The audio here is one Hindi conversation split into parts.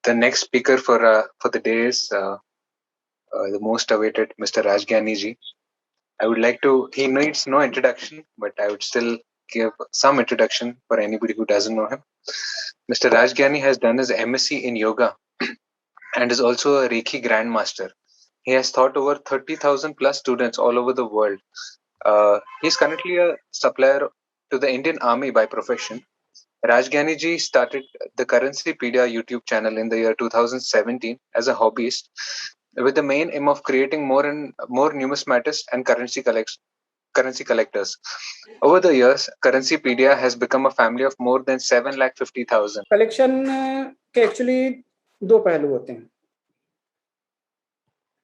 The next speaker for the day is the most awaited Mr. Rajgyani ji. I would like to. He needs no introduction, but I would still give some introduction for anybody who doesn't know him. Mr. Rajgyani has done his MSc in yoga and is also a Reiki Grandmaster. He has taught over 30,000 plus students all over the world. He's currently a supplier to the Indian Army by profession. Rajgyani ji started the Currencypedia YouTube channel in the year 2017 as a hobbyist, with the main aim of creating more and more numismatists and currency collectors. Over the years, Currencypedia has become a family of more than 7,50,000. Collection के एक्चुअली दो पहलू होते हैं.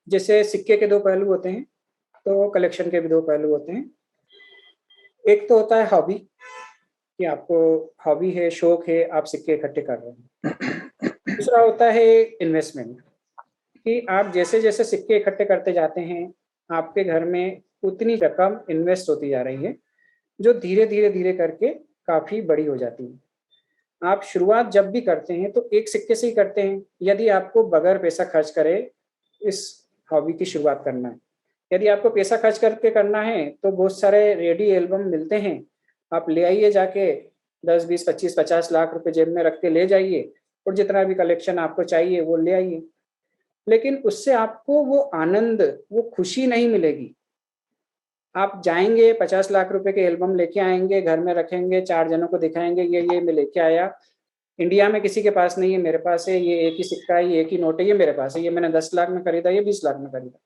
जैसे सिक्के के दो पहलू होते हैं, तो कलेक्शन के भी दो पहलू होते हैं. एक तो होता है हॉबी, कि आपको हॉबी है, शौक है, आप सिक्के इकट्ठे कर रहे हैं. दूसरा होता है इन्वेस्टमेंट, कि आप जैसे जैसे सिक्के इकट्ठे करते जाते हैं, आपके घर में उतनी रकम इन्वेस्ट होती जा रही है, जो धीरे धीरे धीरे करके काफ़ी बड़ी हो जाती है. आप शुरुआत जब भी करते हैं तो एक सिक्के से ही करते हैं. यदि आपको बगैर पैसा खर्च करे इस हॉबी की शुरुआत करना है, यदि आपको पैसा खर्च करके करना है, तो बहुत सारे रेडी एल्बम मिलते हैं, आप ले आइए, जाके 10, 20, 25, 50 लाख रुपए जेब में रख के ले जाइए और जितना भी कलेक्शन आपको चाहिए वो ले आइए. लेकिन उससे आपको वो आनंद, वो खुशी नहीं मिलेगी. आप जाएंगे, 50 लाख रुपए के एल्बम लेके आएंगे, घर में रखेंगे, 4 जनों को दिखाएंगे, ये मैं लेके आया, इंडिया में किसी के पास नहीं है, मेरे पास है, ये एक ही सिक्का है, ये एक ही नोट है, ये मेरे पास है, ये मैंने 10 लाख में खरीदा, ये 20 लाख में खरीदा.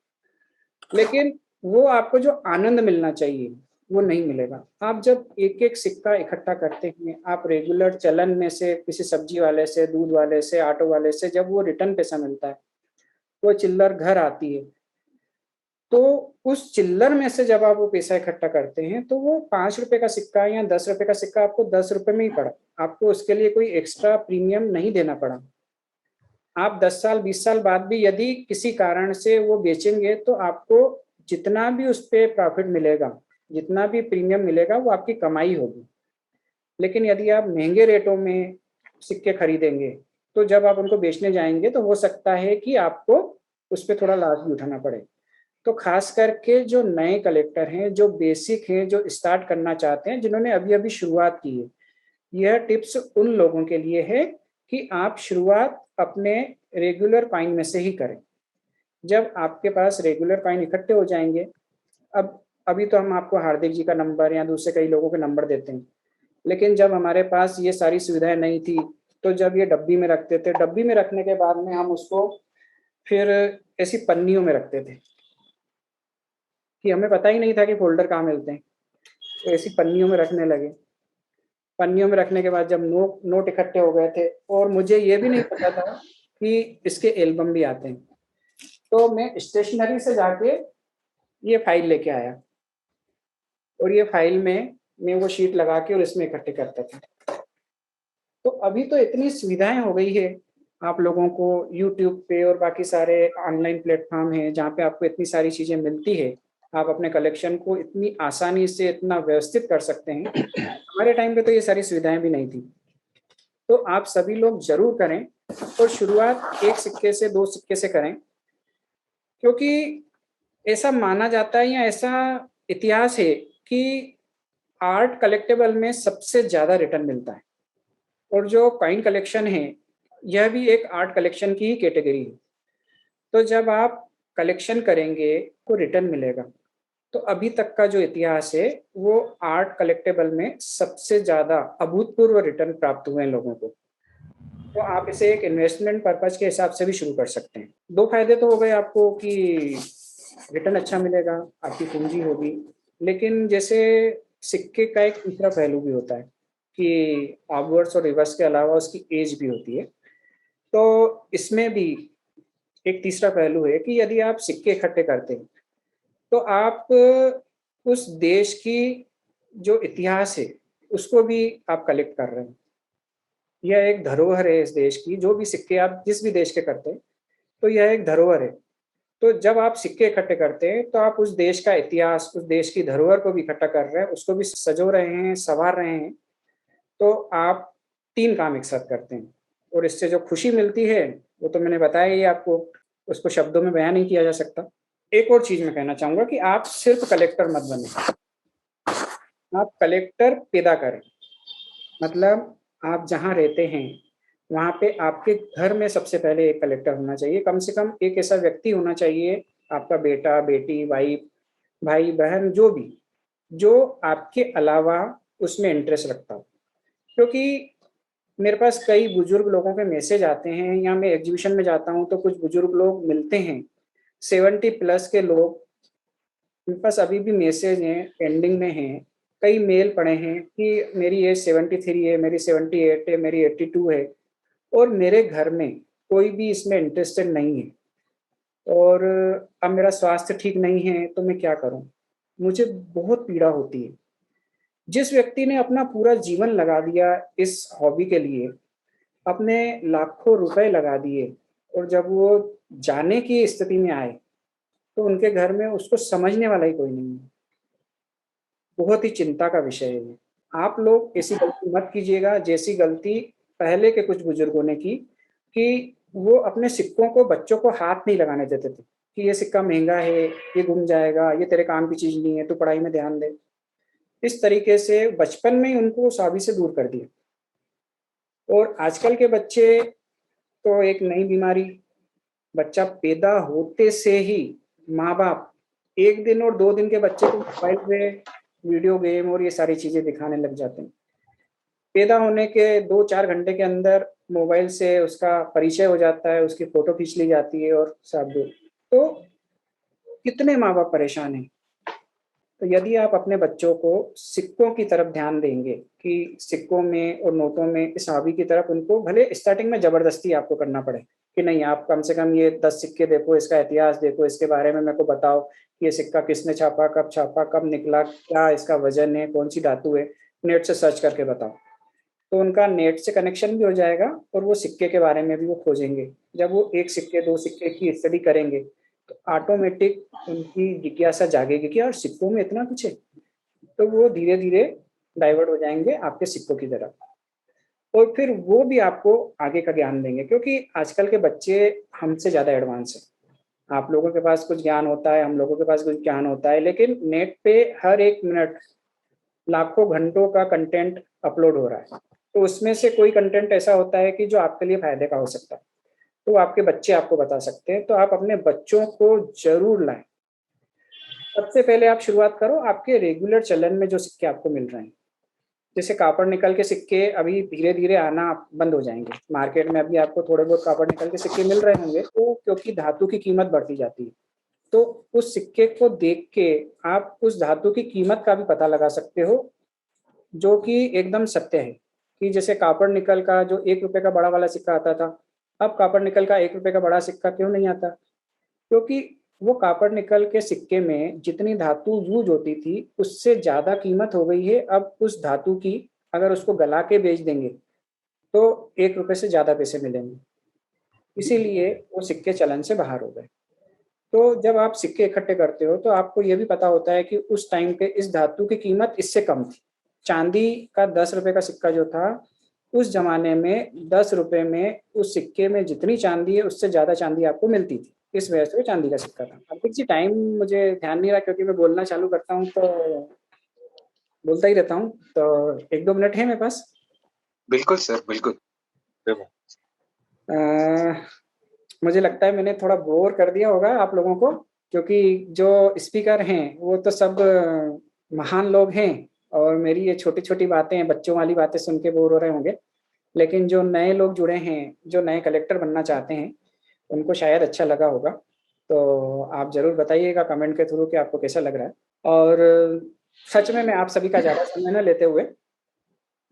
लेकिन वो आपको जो आनंद मिलना चाहिए वो नहीं मिलेगा. आप जब एक एक सिक्का इकट्ठा करते हैं, आप रेगुलर चलन में से, किसी सब्जी वाले से, दूध वाले से, ऑटो वाले से जब वो रिटर्न पैसा मिलता है, वो चिल्लर घर आती है, तो उस चिल्लर में से जब आप वो पैसा इकट्ठा करते हैं, तो वो 5 रुपए का सिक्का या 10 रुपए का सिक्का आपको 10 रुपए में ही पड़ा. आपको उसके लिए कोई एक्स्ट्रा प्रीमियम नहीं देना पड़ा. आप 10 साल 20 साल बाद भी यदि किसी कारण से वो बेचेंगे, तो आपको जितना भी उस पर प्रॉफिट मिलेगा, जितना भी प्रीमियम मिलेगा, वो आपकी कमाई होगी. लेकिन यदि आप महंगे रेटों में सिक्के खरीदेंगे, तो जब आप उनको बेचने जाएंगे, तो हो सकता है कि आपको उस पर थोड़ा लॉस भी उठाना पड़े. तो खास करके जो नए कलेक्टर हैं, जो बेसिक हैं, जो स्टार्ट करना चाहते हैं, जिन्होंने अभी अभी शुरुआत की है, यह टिप्स उन लोगों के लिए है कि आप शुरुआत अपने रेगुलर कॉइन में से ही करें. जब आपके पास रेगुलर कॉइन इकट्ठे हो जाएंगे, अभी तो हम आपको हार्दिक जी का नंबर या दूसरे कई लोगों के नंबर देते हैं, लेकिन जब हमारे पास ये सारी सुविधाएं नहीं थी, तो जब ये डब्बी में रखते थे, डब्बी में रखने के बाद में हम उसको फिर ऐसी पन्नियों में रखते थे, कि हमें पता ही नहीं था कि फोल्डर कहाँ मिलते हैं. तो ऐसी पन्नियों में रखने लगे. पन्नियों में रखने के बाद जब नोट इकट्ठे हो गए थे, और मुझे ये भी नहीं पता था कि इसके एल्बम भी आते हैं, तो मैं स्टेशनरी से जाके ये फाइल लेके आया, और ये फाइल में मैं वो शीट लगा के और इसमें इकट्ठे करता था. तो अभी तो इतनी सुविधाएं हो गई है आप लोगों को, यूट्यूब पे और बाकी सारे ऑनलाइन प्लेटफॉर्म हैं जहाँ पे आपको इतनी सारी चीज़ें मिलती है. आप अपने कलेक्शन को इतनी आसानी से इतना व्यवस्थित कर सकते हैं. हमारे टाइम पे तो ये सारी सुविधाएं भी नहीं थी. तो आप सभी लोग जरूर करें, और शुरुआत एक सिक्के से, 2 सिक्के से करें, क्योंकि ऐसा माना जाता है या ऐसा इतिहास है कि आर्ट कलेक्टेबल में सबसे ज़्यादा रिटर्न मिलता है. और जो कॉइन कलेक्शन है, यह भी एक आर्ट कलेक्शन की ही कैटेगरी है. तो जब आप कलेक्शन करेंगे तो रिटर्न मिलेगा. तो अभी तक का जो इतिहास है, वो आर्ट कलेक्टेबल में सबसे ज़्यादा अभूतपूर्व रिटर्न प्राप्त हुए हैं लोगों को. तो आप इसे एक इन्वेस्टमेंट पर्पज के हिसाब से भी शुरू कर सकते हैं. 2 फायदे तो हो गए आपको कि रिटर्न अच्छा मिलेगा, आपकी पूंजी होगी. लेकिन जैसे सिक्के का एक तीसरा पहलू भी होता है कि ऑब्वर्ड्स और रिवर्स के अलावा उसकी एज भी होती है. तो इसमें भी एक तीसरा पहलू है कि यदि आप सिक्के इकट्ठे करते हैं, तो आप उस देश की जो इतिहास है उसको भी आप कलेक्ट कर रहे हैं. यह एक धरोहर है इस देश की. जो भी सिक्के आप जिस भी देश के करते हैं, तो यह एक धरोहर है. तो जब आप सिक्के इकट्ठे करते हैं, तो आप उस देश का इतिहास, उस देश की धरोहर को भी इकट्ठा कर रहे हैं, उसको भी सजो रहे हैं, संवार रहे हैं. तो आप 3 काम एक साथ करते हैं. और इससे जो खुशी मिलती है वो तो मैंने बताया ही आपको, उसको शब्दों में बयान नहीं किया जा सकता। एक और चीज़ मैं कहना चाहूँगा कि आप सिर्फ कलेक्टर मत बने, आप कलेक्टर पैदा करें। मतलब आप जहाँ रहते हैं, वहाँ पे आपके घर में सबसे पहले एक कलेक्टर होना चाहिए। कम से कम एक ऐसा व्यक्ति होना चाहिए, आपका बेटा, बेटी, वाइफ, भाई-बहन जो भी, जो आपके अलावा उसमें इंटरेस्ट रखता हो। क्योंकि मेरे पास कई बुजुर्ग लोगों के मैसेज आते हैं, या मैं एग्जीबिशन में जाता हूँ तो कुछ बुजुर्ग लोग मिलते हैं, 70 प्लस के लोग, मेरे पास अभी भी मैसेज हैं, पेंडिंग में हैं, कई मेल पड़े हैं कि मेरी एज 73 है, मेरी 78 है, मेरी 82 है, और मेरे घर में कोई भी इसमें इंटरेस्टेड नहीं है, और अब मेरा स्वास्थ्य ठीक नहीं है तो मैं क्या करूँ? मुझे बहुत पीड़ा होती है। जिस व्यक्ति ने अपना पूरा जीवन लगा दिया इस हॉबी के लिए, अपने लाखों रुपए लगा दिए, और जब वो जाने की स्थिति में आए, तो उनके घर में उसको समझने वाला ही कोई नहीं है। बहुत ही चिंता का विषय है ये। आप लोग ऐसी गलती मत कीजिएगा जैसी गलती पहले के कुछ बुजुर्गों ने की, कि वो अपने सिक्कों को बच्चों को हाथ नहीं लगाने देते थे, कि ये सिक्का महँगा है, ये गुम जाएगा, ये तेरे काम की चीज़ नहीं है, तू पढ़ाई में ध्यान दे। इस तरीके से बचपन में ही उनको उस हॉबी से दूर कर दिया। और आजकल के बच्चे तो एक नई बीमारी, बच्चा पैदा होते से ही माँ-बाप 1 दिन और 2 दिन के बच्चे को मोबाइल में वीडियो गेम और ये सारी चीज़ें दिखाने लग जाते हैं। पैदा होने के 2-4 घंटे के अंदर मोबाइल से उसका परिचय हो जाता है, उसकी फ़ोटो खींच ली जाती है और सब। तो कितने माँ-बाप परेशान हैं। तो यदि आप अपने बच्चों को सिक्कों की तरफ ध्यान देंगे, कि सिक्कों में और नोटों में इस हॉबी की तरफ, उनको भले स्टार्टिंग में ज़बरदस्ती आपको करना पड़े, कि नहीं आप कम से कम ये 10 सिक्के देखो, इसका इतिहास देखो, इसके बारे में मेरे को बताओ, कि ये सिक्का किसने छापा, कब निकला, क्या इसका वज़न है, कौन-सी धातु है, नेट से सर्च करके बताओ। तो उनका नेट से कनेक्शन भी हो जाएगा और वो सिक्के के बारे में भी वो खोजेंगे। जब वो 1 सिक्के, 2 सिक्के की स्टडी करेंगे, तो ऑटोमेटिक उनकी जिज्ञासा जागेगी कि यार सिक्कों में इतना कुछ है। तो वो धीरे-धीरे डाइवर्ट हो जाएँगे आपके सिक्कों की तरफ, और फिर वो भी आपको आगे का ज्ञान देंगे, क्योंकि आजकल के बच्चे हमसे ज़्यादा एडवांस हैं। आप लोगों के पास कुछ ज्ञान होता है, हम लोगों के पास कुछ ज्ञान होता है, लेकिन नेट पे हर 1 मिनट लाखों घंटों का कंटेंट अपलोड हो रहा है। तो उसमें से कोई कंटेंट ऐसा होता है कि जो आपके लिए फ़ायदे का हो सकता है। तो आपके बच्चे आपको बता सकते हैं, तो आप अपने बच्चों को ज़रूर लाएँ। सबसे पहले आप शुरुआत करो आपके रेगुलर चलन में जो सिक्के आपको मिल रहे हैं। जैसे कॉपर निकल के सिक्के अभी धीरे-धीरे आना बंद हो जाएँगे। मार्केट में अभी आपको थोड़े बहुत कॉपर निकल के सिक्के मिल रहे होंगे, तो क्योंकि धातु की कीमत बढ़ती जाती है। तो उस सिक्के को देख के आप उस धातु की कीमत का भी पता लगा सकते हो, जो कि एकदम सत्य है, कि जैसे कॉपर निकल का जो ₹1 का बड़ा वाला सिक्का आता था, अब कॉपर निकल का ₹1 का बड़ा सिक्का क्यों नहीं आता? क्योंकि वो कॉपर निकल के सिक्के में जितनी धातु यूज़ होती थी, उससे ज़्यादा कीमत हो गई है अब उस धातु की। अगर उसको गला के बेच देंगे, तो ₹1 से ज़्यादा पैसे मिलेंगे। इसीलिए वो सिक्के चलन से बाहर हो गए। तो जब आप सिक्के इकट्ठे करते हो, तो आपको ये भी पता होता है कि उस टाइम पे इस धातु की कीमत इससे कम थी। चाँदी का ₹10 का सिक्का जो था, उस ज़माने में ₹10 में उस सिक्के में जितनी चाँदी है, उससे ज़्यादा चाँदी आपको मिलती थी। इस वजह से वो चाँदी का सिक्का था। अब देखिए टाइम मुझे ध्यान नहीं रहा, क्योंकि मैं बोलना चालू करता हूँ तो बोलता ही रहता हूँ। तो 1-2 मिनट है मेरे पास? बिल्कुल सर, बिल्कुल। अ, मुझे लगता है मैंने थोड़ा बोर कर दिया होगा आप लोगों को, क्योंकि जो स्पीकर हैं, वो तो सब महान लोग हैं, और मेरी ये छोटी-छोटी बातें, बच्चों वाली बातें सुन के बोर हो रहे होंगे। लेकिन जो नए लोग जुड़े हैं, जो नए कलेक्टर बनना चाहते हैं, उनको शायद अच्छा लगा होगा। तो आप ज़रूर बताइएगा कमेंट के थ्रू कि आपको कैसा लग रहा है। और सच में मैं आप सभी का ज़्यादा समय ना लेते हुए,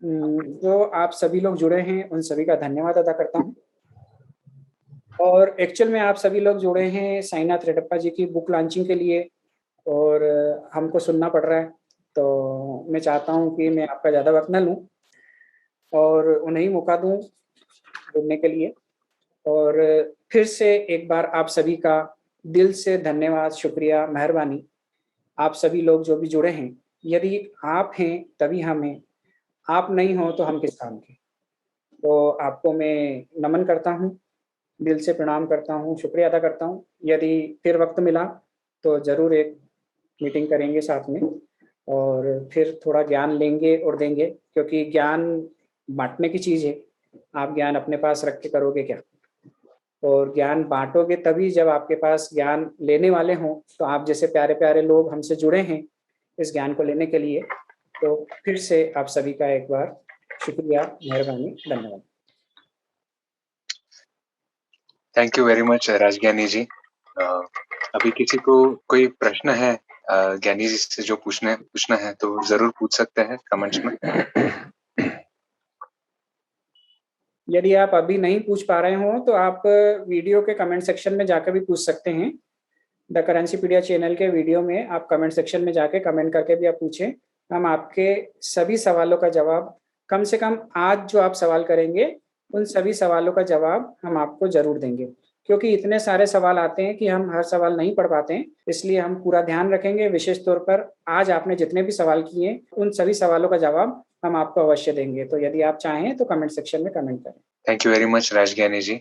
जो आप सभी लोग जुड़े हैं, उन सभी का धन्यवाद अदा करता हूँ। और एक्चुअल में आप सभी लोग जुड़े हैं साईनाथ रेड्डप्पा जी की बुक लॉन्चिंग के लिए, और हमको सुनना पड़ रहा है। तो मैं चाहता हूँ कि मैं आपका ज़्यादा वक़्त ना लूँ, और उन्हें ही मौका दूँ जुड़ने के लिए। और फिर से एक बार आप सभी का दिल से धन्यवाद, शुक्रिया, मेहरबानी। आप सभी लोग जो भी जुड़े हैं, यदि आप हैं तभी हम हैं, आप नहीं हो तो हम किस काम के। तो आपको मैं नमन करता हूँ, दिल से प्रणाम करता हूँ, शुक्रिया अदा करता हूँ। यदि फिर वक़्त मिला तो ज़रूर एक मीटिंग करेंगे साथ में और फिर थोड़ा ज्ञान लेंगे और देंगे, क्योंकि ज्ञान बाँटने की चीज़ है। आप ज्ञान अपने पास रख के करोगे क्या? और ज्ञान बाँटोगे तभी जब आपके पास ज्ञान लेने वाले हों, तो आप जैसे प्यारे-प्यारे लोग हमसे जुड़े हैं इस ज्ञान को लेने के लिए। तो फिर से आप सभी का एक बार शुक्रिया, मेहरबानी, धन्यवाद। Thank you very much Rajgyani जी। अभी किसी को कोई प्रश्न है ज्ञानी जी से जो पूछना है तो जरूर पूछ सकते हैं कमेंट्स में। यदि आप अभी नहीं पूछ पा रहे हो तो आप वीडियो के कमेंट सेक्शन में जाकर भी पूछ सकते हैं। द करेंसीपीडिया चैनल के वीडियो में आप कमेंट सेक्शन में जाके कमेंट करके भी आप पूछें। हम आपके सभी सवालों का जवाब, कम से कम आज जो आप सवाल करेंगे, उन सभी सवालों का जवाब हम आपको ज़रूर देंगे। क्योंकि इतने सारे सवाल आते हैं कि हम हर सवाल नहीं पढ़ पाते हैं, इसलिए हम पूरा ध्यान रखेंगे। विशेष तौर पर आज आपने जितने भी सवाल किए, उन सभी सवालों का जवाब हम आपको अवश्य देंगे। तो यदि आप चाहें तो कमेंट सेक्शन में कमेंट करें। Thank you very much Rajgyani ji.